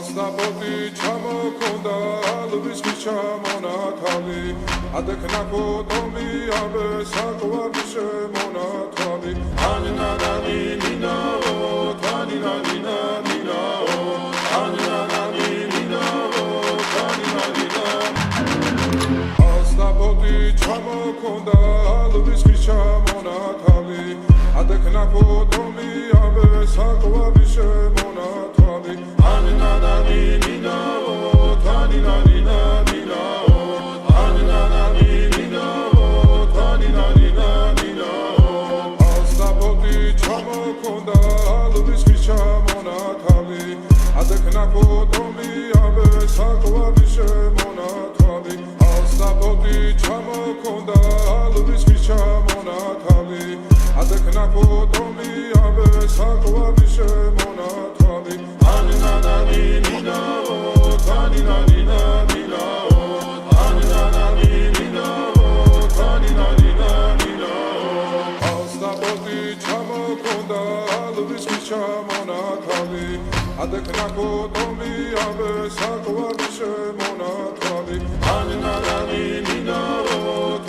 ასნაბოდი ჩამოქონდა ალვის ჩამონათალი ადექნა ფოტომი აბე საკვარი შემონათალი ანინანანი ნინაო თანინანინა ნინაო ანინანანი ნინაო თანინანინა ასნაბოდი ჩამოქონდა ალვის ჩამონათალი ადექნა ფოტომი აბე საკვარი შემონათალი ანინანანი ნინაო თანინანინა ნინაო ანინანანი ნინაო თანინანინა ნინაო ასნაბოდი ჩამოქონდა ალვის ჩამონათალი ადექნა ფოტომი აბე საკვარი შემონათალი ასნაბოდი ჩამოქონდა ალვის ჩამონათალი ადექნა ფოტომი აბე საკვარი შემონათალი ანინანანი ნინაო თანინანინა ნინაო ანინანანი ნინაო თანინანინა ნინაო ასნაბოდი ჩამოქონდა ალვის ჩამონათალი ადექნა ფოტომი აბე საკვარი შემონათალი ანინანანი ნინაო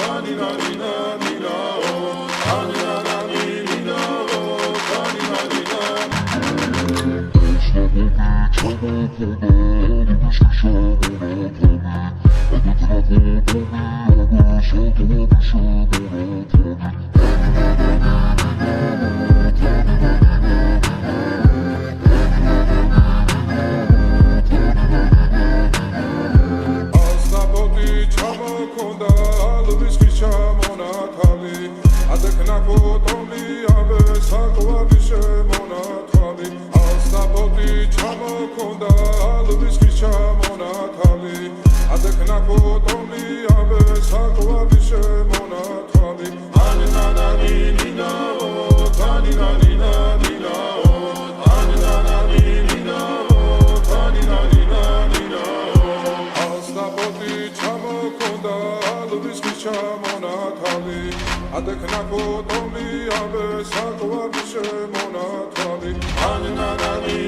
თანინანინა ნინაო ანინანანი ნინაო თანინანინა ასნაბოდი ჩამოქონდა ალვის ჩამონათალი ადექნა ფოტომი აბე საკვარი შემონათალი ასნაბოდი ჩამოქონდა ალვის ჩამონათალი ადექნა ფოტომი აბე საკვარი შემონათალი ანინანანი ნინაო თანინანინა ნინაო ანინანანი ნინაო თანინანინა ნინაო ასნაბოდი ჩამოქონდა ალვის ჩამონათალი ადექნა ფოტომი აბე საკვარი შემონათალი ანინანანი